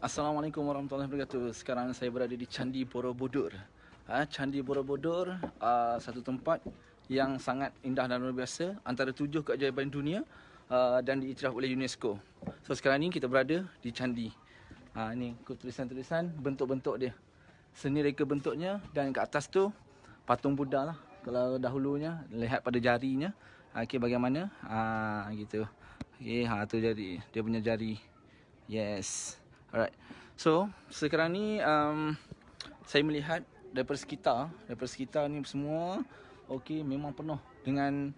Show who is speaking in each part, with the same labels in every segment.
Speaker 1: Assalamualaikum warahmatullahi wabarakatuh. Sekarang saya berada di Candi Borobudur. Candi Borobudur, satu tempat yang sangat indah dan luar biasa, antara 7 keajaiban dunia dan diiktiraf oleh UNESCO. So sekarang ni kita berada di candi. Ni tulisan-tulisan bentuk-bentuk dia. Seni reka bentuknya, dan kat atas tu patung Buddha lah. Kalau dahulunya lihat pada jarinya. Okey, bagaimana? Gitu. Okey, tu jari. Dia punya jari. Yes. Alright. So, sekarang ni saya melihat daripada sekitar ni semua okey, memang penuh dengan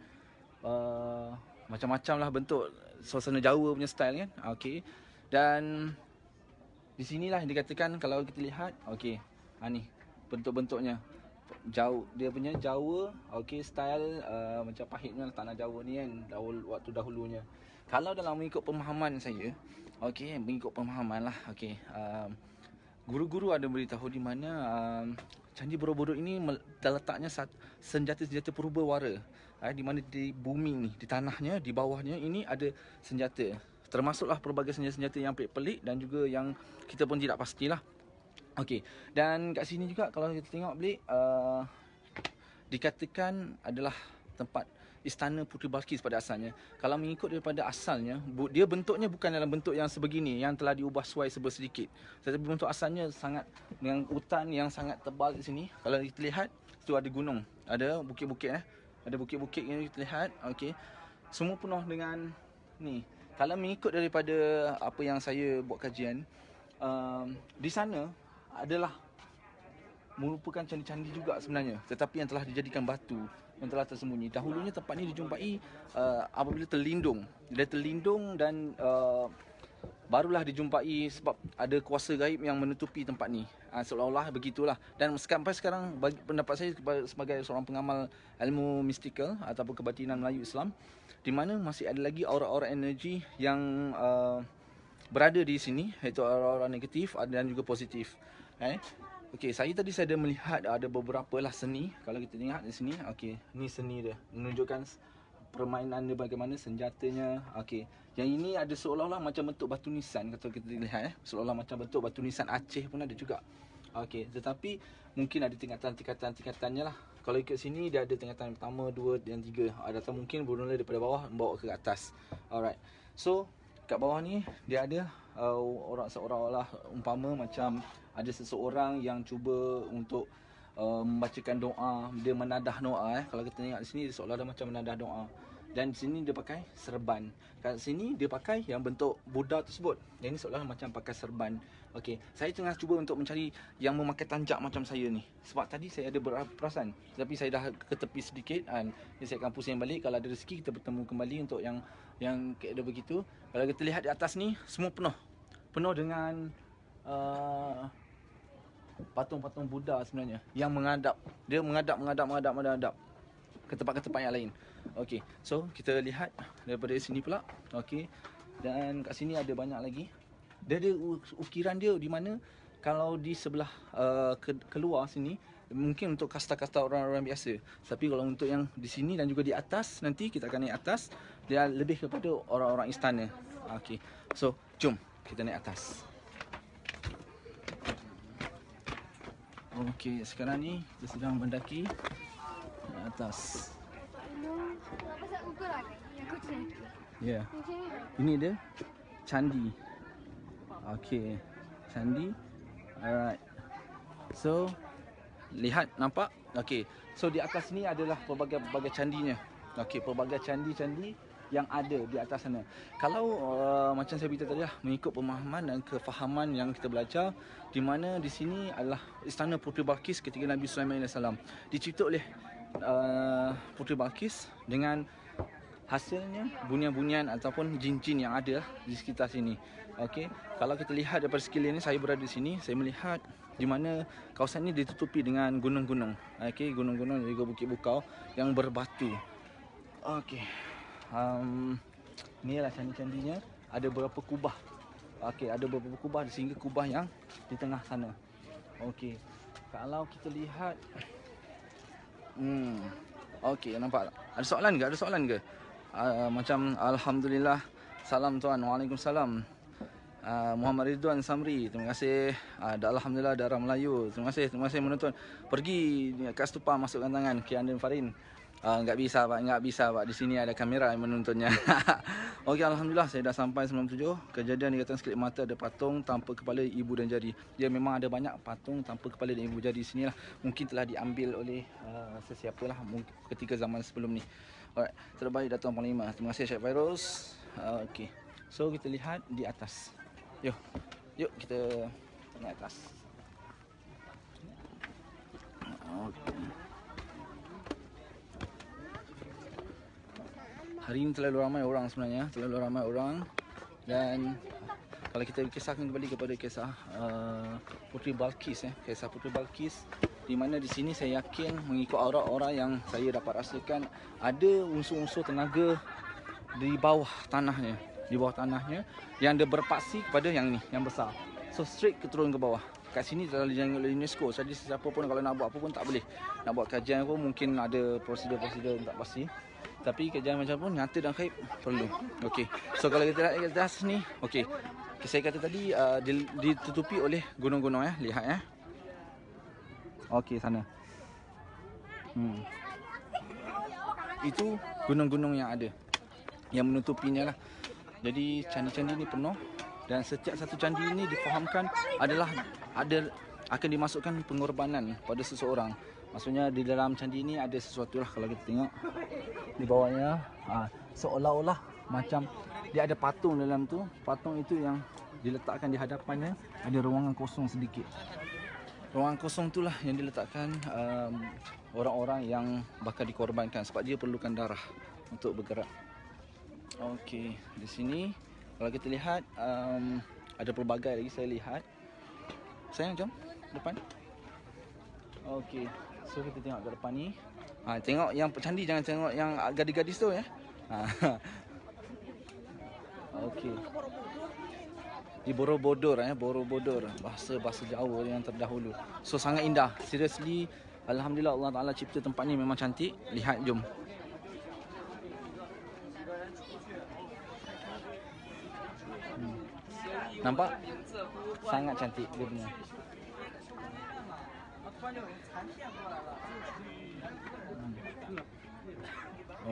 Speaker 1: macam-macam lah bentuk suasana Jawa punya style kan. Okey. Dan di sinilah yang dikatakan kalau kita lihat, okey, ni bentuk-bentuknya. Dia punya Jawa, okey, style macam pahitnya tanah Jawa ni kan, waktu dahulunya. Kalau dalam mengikut pemahaman saya, okey, mengikut pemahaman lah, okey, guru-guru ada beritahu di mana Candi Borobudur ini terletaknya senjata-senjata purba wara, di mana di bumi ni, di tanahnya, di bawahnya ini ada senjata. Termasuklah pelbagai senjata-senjata yang pelik-pelik dan juga yang kita pun tidak pastilah. Okey, dan kat sini juga kalau kita tengok balik, dikatakan adalah tempat istana Puteri Balkis pada asalnya. Kalau mengikut daripada asalnya, dia bentuknya bukan dalam bentuk yang sebegini yang telah diubah suai sedikit. Tetapi bentuk asalnya sangat dengan hutan yang sangat tebal di sini. Kalau kita lihat, tu ada gunung, ada bukit-bukit Ada bukit-bukit yang kita lihat, okey. Semua penuh dengan ni. Kalau mengikut daripada apa yang saya buat kajian, di sana adalah merupakan candi-candi juga sebenarnya, tetapi yang telah dijadikan batu, yang telah tersembunyi. Dahulunya tempat ini dijumpai apabila terlindung. Dia terlindung dan barulah dijumpai sebab ada kuasa gaib yang menutupi tempat ni. Seolah-olah begitulah. Dan sampai sekarang, bagi pendapat saya sebagai seorang pengamal ilmu mistikal ataupun kebatinan Melayu Islam, di mana masih ada lagi aura-aura energi yang berada di sini, iaitu aura-aura negatif dan juga positif. Okey, saya ada melihat ada beberapa lah seni. Kalau kita lihat di sini, okey, ni seni dia, menunjukkan permainan dia bagaimana, senjatanya. Okey, yang ini ada seolah-olah macam bentuk batu nisan, kalau kita lihat seolah-olah macam bentuk batu nisan Aceh pun ada juga. Okey, tetapi mungkin ada tingkatan-tingkatannya lah. Kalau ikut sini dia ada tingkatan pertama, 2 dan 3. Atau mungkin bermula daripada bawah membawa ke atas. Alright. So, kat bawah ni dia ada seolah-olah umpama macam ada seseorang yang cuba untuk membacakan doa, dia menadah doa. Kalau kita tengok di sini, seolah ada macam menadah doa. Dan di sini dia pakai serban. Kat sini dia pakai yang bentuk Buddha tersebut. Yang ini seolah macam pakai serban. Okey, saya tengah cuba untuk mencari yang memakai tanjak macam saya ni. Sebab tadi saya ada perasan, tapi saya dah ke tepi sedikit dan saya akan pusing balik. Kalau ada rezeki kita bertemu kembali untuk yang ada begitu. Kalau kita lihat di atas ni, semua penuh dengan patung-patung Buddha sebenarnya yang menghadap. Dia menghadap ke tempat-tempat yang lain. Okey, so kita lihat daripada sini pula. Okey, dan kat sini ada banyak lagi. Dia ada ukiran dia di mana kalau di sebelah keluar sini mungkin untuk kasta-kasta orang-orang biasa. Tapi kalau untuk yang di sini dan juga di atas, nanti kita akan naik atas, dia lebih kepada orang-orang istana. Okey, so jom kita naik atas. Okey, sekarang ni kita sedang mendaki atas. Ya. Yeah. Ini dia candi. Okey, candi. Alright. So, lihat, nampak? Okey. So di atas ni adalah pelbagai candinya. Okey, pelbagai candi-candi yang ada di atas sana. Kalau macam saya beritahu tadi lah, mengikut pemahaman dan kefahaman yang kita belajar, di mana di sini adalah istana Puteri Balkis ketika Nabi Sulaiman AS dicipta oleh Puteri Balkis dengan hasilnya bunyian-bunyian ataupun jin-jin yang ada di sekitar sini. Okey, kalau kita lihat daripada sekeliling ni, saya berada di sini, saya melihat di mana kawasan ini ditutupi dengan gunung-gunung. Okey, gunung-gunung dan juga bukit bukau yang berbatu. Okey. Inilah candi-candinya. Ada beberapa kubah. Okey, ada beberapa kubah sehingga kubah yang di tengah sana. Okey. Kalau kita lihat okey, nampak tak? Ada soalan ke? Macam alhamdulillah. Salam tuan. Waalaikumsalam. Muhammad Ridwan Samri, terima kasih. Alhamdulillah Darah Melayu, terima kasih menonton. Pergi kat stupa masukkan tangan. Kiandin Farin. Enggak bisa pak, di sini ada kamera yang menontonnya. Okey, alhamdulillah saya dah sampai 97. Kejadian dikatakan sekelip mata ada patung tanpa kepala, ibu dan jari. Dia memang ada banyak patung tanpa kepala dan ibu jari di sinilah. Mungkin telah diambil oleh sesiapalah ketika zaman sebelum ni. Alright, terbaik Datuk Panglima. Terima kasih Syed Fairuz. Okey. So kita lihat di atas. Yuk kita naik atas. Okay. Hari ini terlalu ramai orang sebenarnya, dan kalau kita kisahkan kembali kepada kisah Puteri Balqis, kisah Puteri Balqis, di mana di sini saya yakin mengikut aura-aura yang saya dapat rasakan ada unsur-unsur tenaga di bawah tanahnya, yang dia berpaksi kepada yang ni, yang besar. So straight ke turun ke bawah. Kat sini telah dijaga oleh UNESCO. Jadi sesiapa pun kalau nak buat apa pun tak boleh. Nak buat kajian pun mungkin ada prosedur-prosedur tak pasti. Tapi kajian macam pun nyata dan khaib perlu. Okey. So kalau kita lihat kat atas ni, okey. Saya kata tadi ditutupi oleh gunung-gunung lihat Okey sana. Itu gunung-gunung yang ada, yang menutupinya lah. Jadi candi-candi ni penuh, dan setiap satu candi ini difahamkan adalah akan dimasukkan pengorbanan pada seseorang. Maksudnya di dalam candi ini ada sesuatu lah. Kalau kita tengok di bawahnya, seolah-olah macam dia ada patung dalam tu. Patung itu yang diletakkan di hadapannya ada ruangan kosong sedikit. Ruangan kosong itulah yang diletakkan orang-orang yang bakal dikorbankan, sebab dia perlukan darah untuk bergerak. Okey, di sini kalau kita lihat ada pelbagai lagi saya lihat. Sayang, jom depan. Okey, so kita tengok ke depan ni. Tengok yang candi, jangan tengok yang gadis-gadis tu Okey. Di Borobudur, Borobudur, bahasa Jawa yang terdahulu. So sangat indah. Seriously, alhamdulillah Allah Taala cipta tempat ni memang cantik. Lihat, jom. Nampak? Sangat cantik dia punya.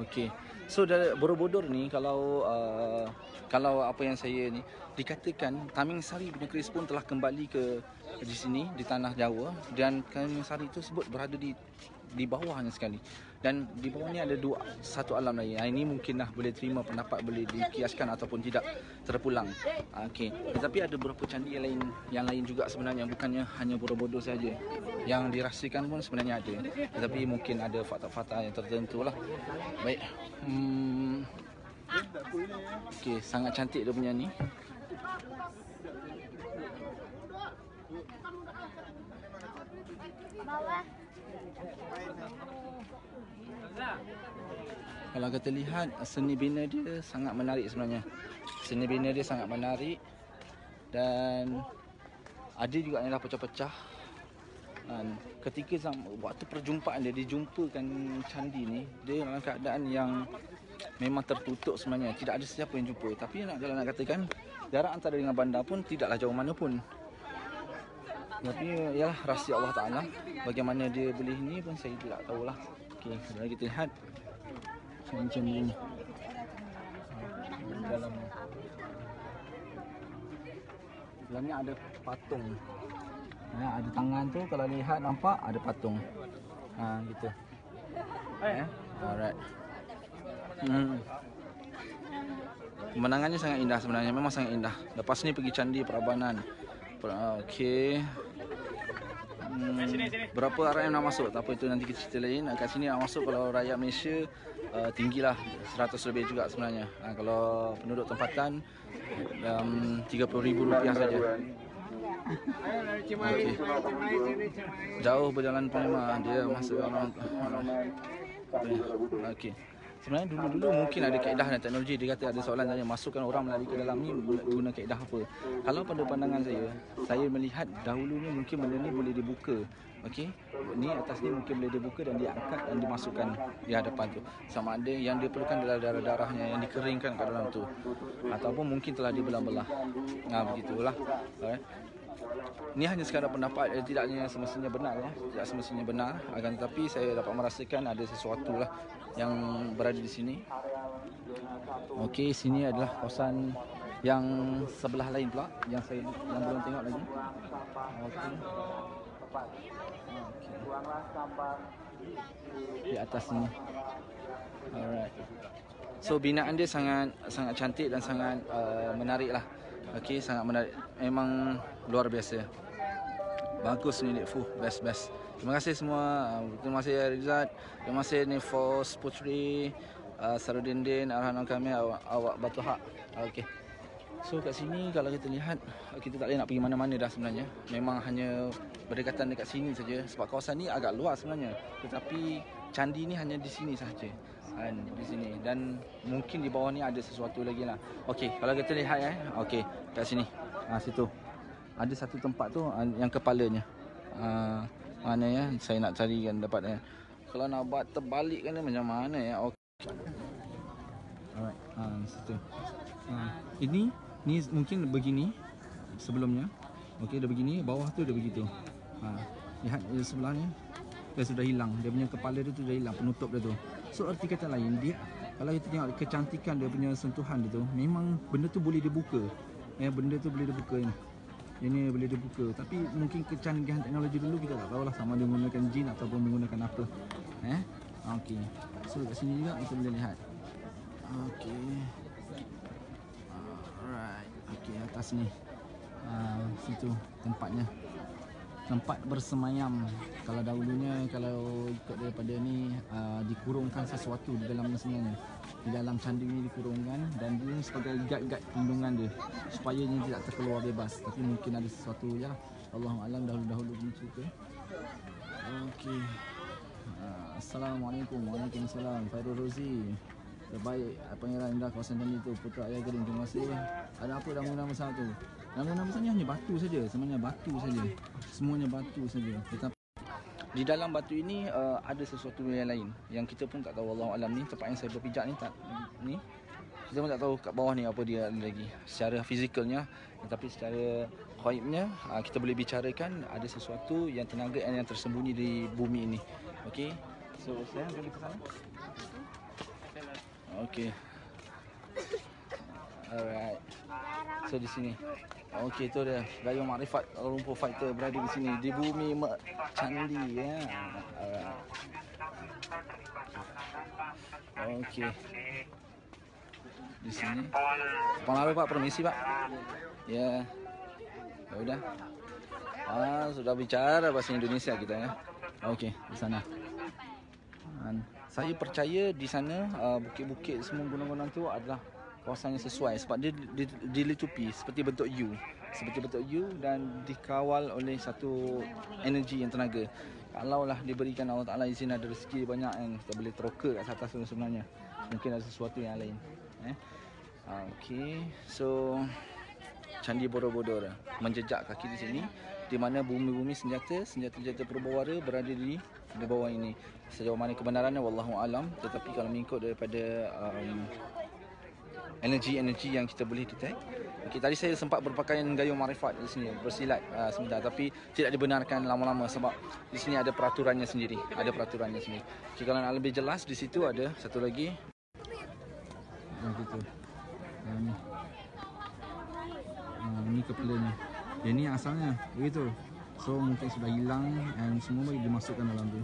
Speaker 1: Okey. So dari Borobudur ni kalau apa yang saya ni dikatakan, Taming Sari punya keris pun telah kembali ke di sini di tanah Jawa, dan Taming Sari tersebut berada di bawahnya sekali. Dan di bawah ni ada satu alam lain. Ini mungkinlah boleh terima pendapat, boleh dikiaskan ataupun tidak terpulang. Okey. Tetapi ada beberapa candi yang lain juga sebenarnya, bukannya hanya Borobudur saja. Yang dirahsiakan pun sebenarnya ada. Tetapi mungkin ada fakta-fakta yang tertentu lah. Baik. Okey, sangat cantik dia punya ni. Kalau kita lihat seni bina dia sangat menarik sebenarnya. Seni bina dia sangat menarik, dan ada juga yang dah pecah-pecah. Dan ketika waktu perjumpaan dia dijumpakan candi ni, dia dalam keadaan yang memang tertutup sebenarnya. Tidak ada sesiapa yang jumpa. Tapi kalau nak katakan jarak antara dengan bandar pun tidaklah jauh mana pun. Tapi ialah rahsia Allah Ta'ala. Bagaimana dia boleh ni pun saya tidak tahulah. Okey, kalau kita lihat macam ni. Dalamnya ada patung. Ada tangan tu, kalau lihat nampak ada patung. Gitu. Alright. Pemandangannya sangat indah sebenarnya, memang sangat indah. Lepas ni pergi Candi Prambanan. Okey. Berapa rakyat nak masuk? Tak apa, itu nanti kita cerita lain. Kat sini nak masuk kalau rakyat Malaysia tinggilah 100 lebih juga sebenarnya. Kalau penduduk tempatan RM30,000 saja. Okay. Jauh berjalan Panglima, dia masuk orang. Okey. Sebenarnya dulu-dulu mungkin ada kaedah dan teknologi. Dia kata ada soalan tanya, masukkan orang melalui ke dalam ni guna kaedah apa. Kalau pada pandangan saya melihat dahulunya mungkin benda ni boleh dibuka. Okey, ni atas ni mungkin boleh dibuka dan diangkat dan dimasukkan di hadapan tu. Sama ada yang dia perlukan adalah darah-darahnya yang dikeringkan kat dalam tu. Ataupun mungkin telah dibelah-belah. Begitulah. Alright. Ini hanya sekadar pendapat, tidaknya semestinya benar ya. Tidak semestinya benar, akan tetapi saya dapat merasakan ada sesuatu lah yang berada di sini. Okey, sini adalah kawasan yang sebelah lain pula yang belum tengok lagi. Okey. Di atas sini. Alright. So binaan dia sangat cantik dan sangat menarik lah. Okey, sangat menarik. Memang luar biasa. Bagus ni Nik Fu, best. Terima kasih semua. Terima kasih Rizat. Terima kasih Nifos Putri, Sarudindin, Arhan kami, awak Batu Hak. Okey. So kat sini kalau kita lihat, kita tak boleh nak pergi mana-mana dah sebenarnya. Memang hanya berdekatan dekat sini saja sebab kawasan ni agak luas sebenarnya. Tetapi candi ni hanya di sini sahaja. Di sini dan mungkin di bawah ni ada sesuatu lagi lah. Okey, kalau kita lihat okey, kat sini. Situ. Ada satu tempat tu yang kepalanya. Mana ya? Saya nak carikan dapat Kalau nak buat terbalik kan macam mana ya? Okey. Alright. Situ. Ini mungkin begini sebelumnya. Okey, dia begini, bawah tu dia begitu. Lihat sebelah ni. Dia sudah hilang. Dia punya kepala dia tu dah hilang, penutup dia tu. So arti kata lain, dia kalau kita tengok kecantikan dia punya sentuhan dia tu, memang benda tu boleh dibuka. Benda tu boleh dibuka ni. Ini boleh dibuka. Tapi mungkin kecanggihan teknologi dulu kita tak tahulah sama dia menggunakan jin ataupun menggunakan apa. Okey. So kat sini juga kita boleh lihat. Okey. Alright. Okey, atas ni. Situ tempatnya. Tempat bersemayam. Kalau dahulunya, kalau ikut daripada ni, dikurungkan sesuatu di dalamnya sebenarnya. Di dalam candi ni dikurungkan dan dia sebagai guide perlindungan dia supaya dia tidak terkeluar bebas. Tapi mungkin ada sesuatu ya. Allahualam dahulu punya cerita. Okey. Assalamualaikum. Waalaikumsalam. Fairul Rozi. Terbaik Pangeran Indah kawasan candi tu, Putra Ayah Gading. Terima kasih. Ada apa nama-nama besar tu? Nama-nama besarnya hanya batu saja. Sebenarnya batu saja. Semuanya batu saja. Tetapi di dalam batu ini ada sesuatu yang lain yang kita pun tak tahu. Allahualam. Ni tempat yang saya berpijak ni kita pun tak tahu kat bawah ni apa dia lagi secara fizikalnya, tetapi secara ghaibnya kita boleh bicarakan ada sesuatu yang tenaga yang tersembunyi di bumi ini. Okey. So saya pergi ke sana. Okey. Alright. So di sini. Okey, tu dia Gayung Makrifat Lumpur Fighter berada di sini di bumi candi ya. Alright. Okey. Di sini. Apa Pak? Permisi Pak. Ya. Ya udah. Sudah bicara bahasa Indonesia kita ya. Okey, di sana. Saya percaya di sana bukit-bukit semua gunung-gunung tu adalah kawasan yang sesuai sebab dia dilitupi seperti bentuk U dan dikawal oleh satu energi yang tenaga. Kalaulah diberikan Allah Taala izin ada rezeki banyak yang kita boleh teroka kat atas tu sebenarnya. Mungkin ada sesuatu yang lain. Okey, so Candi Borobudur menjejak kaki di sini di mana bumi-bumi senjata perbawara berada di bawah ini. Sejauh mana kebenarannya wallahu alam, tetapi kalau mengikut daripada energi yang kita boleh detect. Okey, tadi saya sempat berpakaian gayung makrifat di sini, bersilat sebentar, tapi tidak dibenarkan lama-lama sebab di sini ada peraturannya sendiri. Okey, kalau nak lebih jelas di situ ada satu lagi. Gitu. Ini kepalanya. Ini asalnya begitu. So mungkin sudah hilang dan semua dimasukkan dalam tu.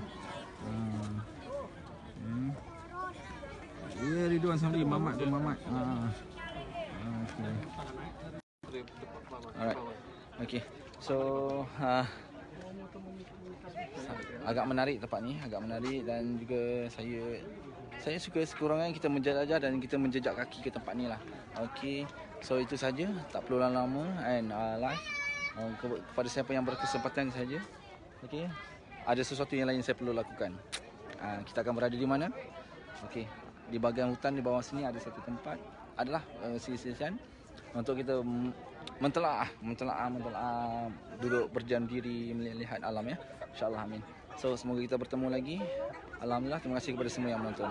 Speaker 1: Ya, Ridwan Samri, Mamat. Okay. Alright. Okay. So agak menarik tempat ni, dan juga saya suka sekurang-kurangnya kita menjelajah dan kita menjejak kaki ke tempat ni lah. Okay. So itu saja, tak perlu lama and live. Kepada siapa yang berkesempatan saja. Okay. Ada sesuatu yang lain saya perlu lakukan. Kita akan berada di mana? Okay. di bahagian hutan di bawah sini ada satu tempat adalah sisir untuk kita mentelaah duduk berdiam diri melihat alam ya. InsyaAllah, amin. So semoga kita bertemu lagi. Alhamdulillah, terima kasih kepada semua yang menonton.